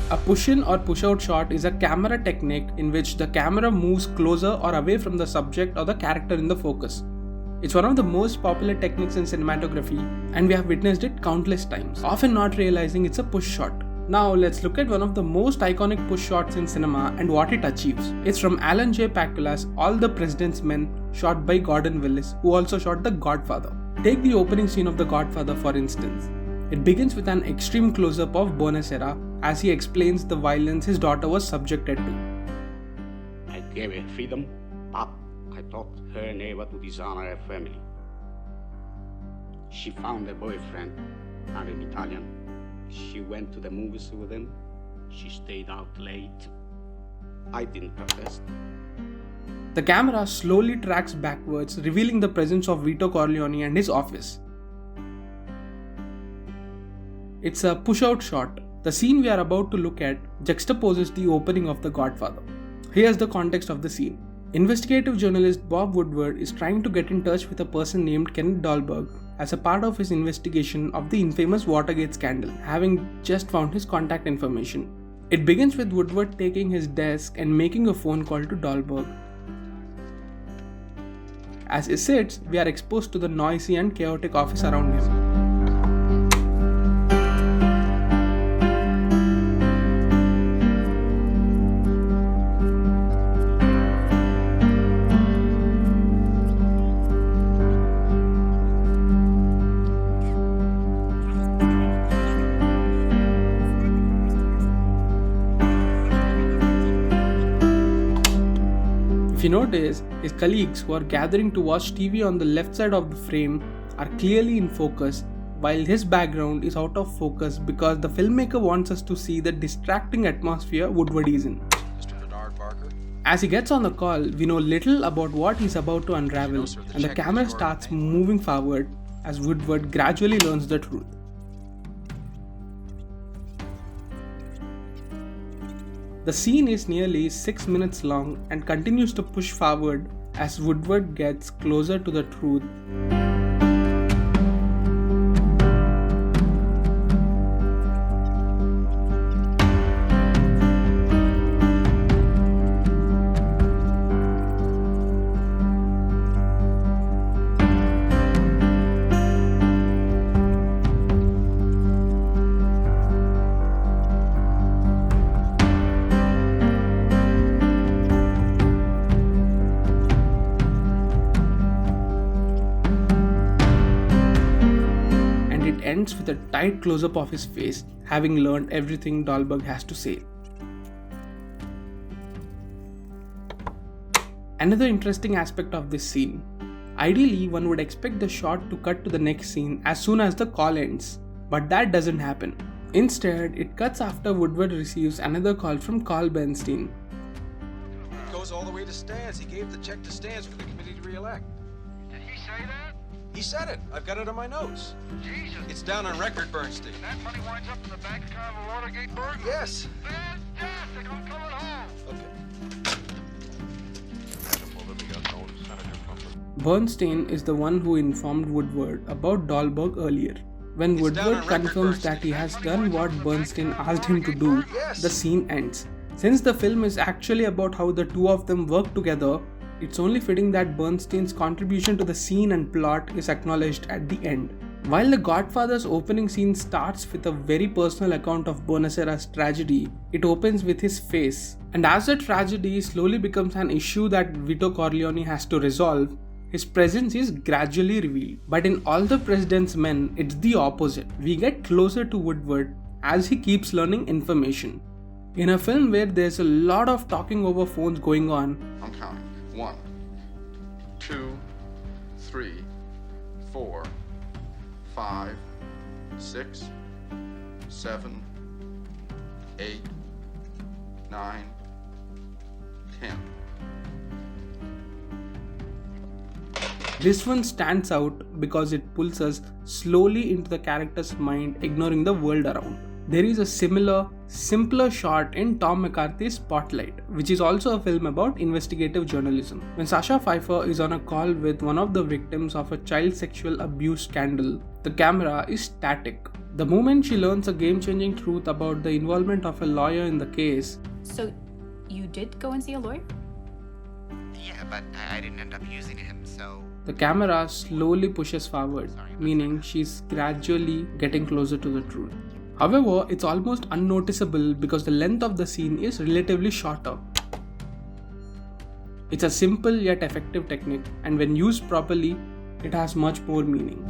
A push-in or push-out shot is a camera technique in which the camera moves closer or away from the subject or the character in the focus. It's one of the most popular techniques in cinematography, and we have witnessed it countless times, often not realizing it's a push shot. Now let's look at one of the most iconic push shots in cinema and what it achieves. It's from Alan J. Pakula's All the President's Men, shot by Gordon Willis, who also shot The Godfather. Take the opening scene of The Godfather for instance. It begins with an extreme close-up of Bonacera as he explains the violence his daughter was subjected to. I gave her freedom, but I taught her never to dishonor her family. She found a boyfriend, and an Italian. She went to the movies with him. She stayed out late. I didn't protest. The camera slowly tracks backwards, revealing the presence of Vito Corleone and his office. It's a push-out shot. The scene we are about to look at juxtaposes the opening of The Godfather. Here's the context of the scene. Investigative journalist Bob Woodward is trying to get in touch with a person named Kenneth Dahlberg as a part of his investigation of the infamous Watergate scandal, having just found his contact information. It begins with Woodward taking his desk and making a phone call to Dahlberg. As he sits, we are exposed to the noisy and chaotic office around him. If you notice, his colleagues who are gathering to watch TV on the left side of the frame are clearly in focus, while his background is out of focus because the filmmaker wants us to see the distracting atmosphere Woodward is in. Mr. Bernard Barker. As he gets on the call, we know little about what he's about to unravel, and the camera starts moving forward as Woodward gradually learns the truth. The scene is nearly 6 minutes long and continues to push forward as Woodward gets closer to the truth. Ends with a tight close-up of his face, having learned everything Dahlberg has to say. Another interesting aspect of this scene. Ideally, one would expect the shot to cut to the next scene as soon as the call ends, but that doesn't happen. Instead, it cuts after Woodward receives another call from Carl Bernstein. It goes all the way to Stans. He gave the check to Stans for the committee to re-elect. Did he say that? He said it. I've got it on my notes. Jesus. It's down on record, Bernstein. And that money winds up in the bank account of a Watergate burglar? Yes. Fantastic. I'm coming home. Okay. Bernstein is the one who informed Woodward about Dahlberg earlier. When Woodward confirms that he has done what Bernstein asked him to do, the scene ends. Since the film is actually about how the two of them work together, it's only fitting that Bernstein's contribution to the scene and plot is acknowledged at the end. While The Godfather's opening scene starts with a very personal account of Bonacera's tragedy, it opens with his face. And as the tragedy slowly becomes an issue that Vito Corleone has to resolve, his presence is gradually revealed. But in All the President's Men, it's the opposite. We get closer to Woodward as he keeps learning information. In a film where there's a lot of talking over phones going on, I'm counting. 1, 2, 3, 4, 5, 6, 7, 8, 9, 10. This one stands out because it pulls us slowly into the character's mind, ignoring the world around. There is a similar, simpler shot in Tom McCarthy's Spotlight, which is also a film about investigative journalism. When Sasha Pfeiffer is on a call with one of the victims of a child sexual abuse scandal, the camera is static. The moment she learns a game-changing truth about the involvement of a lawyer in the case. So, you did go and see a lawyer? Yeah, but I didn't end up using him, so... The camera slowly pushes forward, meaning she's gradually getting closer to the truth. However, it's almost unnoticeable because the length of the scene is relatively shorter. It's a simple yet effective technique, and when used properly, it has much more meaning.